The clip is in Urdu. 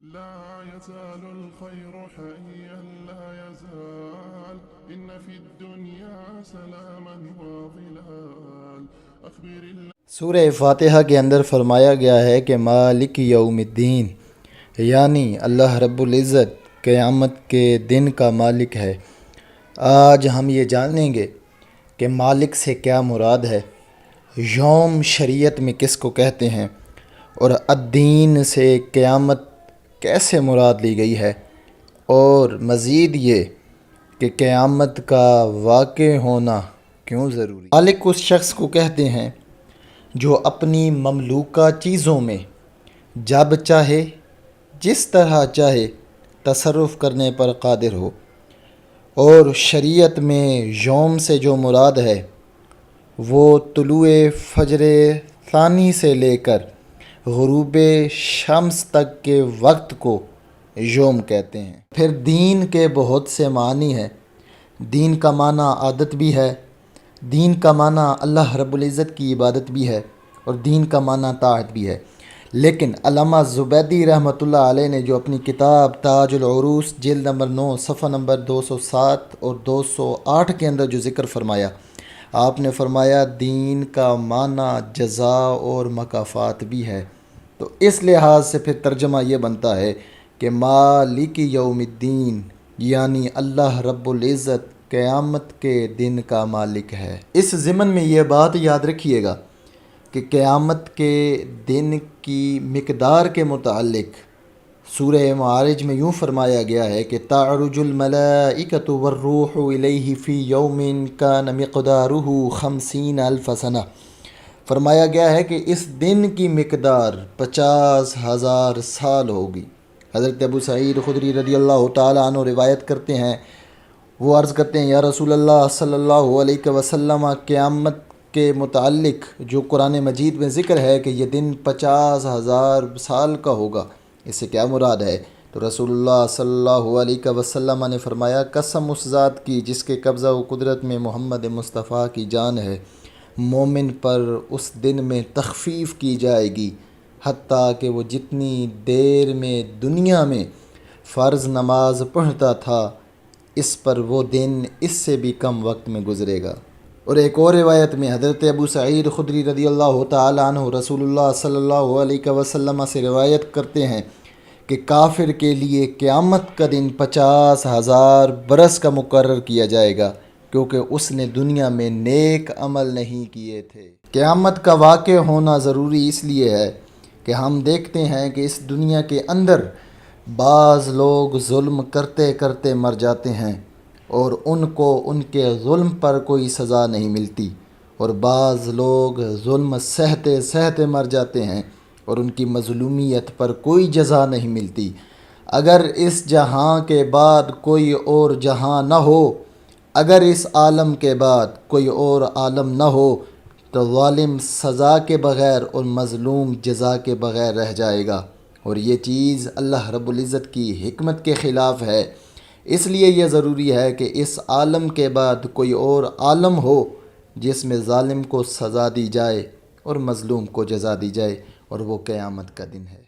لا يزال الخير حيا لا يزال إن في الدنيا سلاما وظلال أخبر سورہ فاتحہ کے اندر فرمایا گیا ہے کہ مالک یوم الدین، یعنی اللہ رب العزت قیامت کے دن کا مالک ہے۔ آج ہم یہ جانیں گے کہ مالک سے کیا مراد ہے، یوم شریعت میں کس کو کہتے ہیں، اور الدین سے قیامت کیسے مراد لی گئی ہے، اور مزید یہ کہ قیامت کا واقع ہونا کیوں ضروری۔ مالک اس شخص کو کہتے ہیں جو اپنی مملوکہ چیزوں میں جب چاہے جس طرح چاہے تصرف کرنے پر قادر ہو، اور شریعت میں یوم سے جو مراد ہے وہ طلوع فجر ثانی سے لے کر غروب شمس تک کے وقت کو یوم کہتے ہیں۔ پھر دین کے بہت سے معنی ہیں۔ دین کا معنی عادت بھی ہے، دین کا معنی اللہ رب العزت کی عبادت بھی ہے، اور دین کا معنی طاعت بھی ہے۔ لیکن علامہ زبیدی رحمۃ اللہ علیہ نے جو اپنی کتاب تاج العروس جلد نمبر 9 صفحہ نمبر 207 اور 208 کے اندر جو ذکر فرمایا، آپ نے فرمایا دین کا معنی جزا اور مکافات بھی ہے۔ تو اس لحاظ سے پھر ترجمہ یہ بنتا ہے کہ مالک یوم الدین، یعنی اللہ رب العزت قیامت کے دن کا مالک ہے۔ اس ضمن میں یہ بات یاد رکھیے گا کہ قیامت کے دن کی مقدار کے متعلق سورہ معارج میں یوں فرمایا گیا ہے کہ تعرج الملائکۃ والروح الیہ فی یوم کان مقدارہ 50,000 سنہ۔ فرمایا گیا ہے کہ اس دن کی مقدار 50,000 سال ہوگی۔ حضرت ابو سعید خدری رضی اللہ تعالیٰ عنہ روایت کرتے ہیں، وہ عرض کرتے ہیں یا رسول اللہ صلی اللہ علیہ وسلم، قیامت کے متعلق جو قرآن مجید میں ذکر ہے کہ یہ دن 50,000 سال کا ہوگا، اس سے کیا مراد ہے؟ تو رسول اللہ صلی اللہ علیہ وسلم نے فرمایا قسم اس ذات کی جس کے قبضہ و قدرت میں محمد مصطفیٰ کی جان ہے، مومن پر اس دن میں تخفیف کی جائے گی، حتیٰ کہ وہ جتنی دیر میں دنیا میں فرض نماز پڑھتا تھا اس پر وہ دن اس سے بھی کم وقت میں گزرے گا۔ اور ایک اور روایت میں حضرت ابو سعید خدری رضی اللہ تعالیٰ عنہ رسول اللہ صلی اللہ علیہ وسلم سے روایت کرتے ہیں کہ کافر کے لیے قیامت کا دن 50,000 برس کا مقرر کیا جائے گا، کیونکہ اس نے دنیا میں نیک عمل نہیں کیے تھے۔ قیامت کا واقع ہونا ضروری اس لیے ہے کہ ہم دیکھتے ہیں کہ اس دنیا کے اندر بعض لوگ ظلم کرتے کرتے مر جاتے ہیں اور ان کو ان کے ظلم پر کوئی سزا نہیں ملتی، اور بعض لوگ ظلم سہتے سہتے مر جاتے ہیں اور ان کی مظلومیت پر کوئی جزا نہیں ملتی۔ اگر اس جہاں کے بعد کوئی اور جہاں نہ ہو، اگر اس عالم کے بعد کوئی اور عالم نہ ہو، تو ظالم سزا کے بغیر اور مظلوم جزا کے بغیر رہ جائے گا، اور یہ چیز اللہ رب العزت کی حکمت کے خلاف ہے۔ اس لیے یہ ضروری ہے کہ اس عالم کے بعد کوئی اور عالم ہو جس میں ظالم کو سزا دی جائے اور مظلوم کو جزا دی جائے، اور وہ قیامت کا دن ہے۔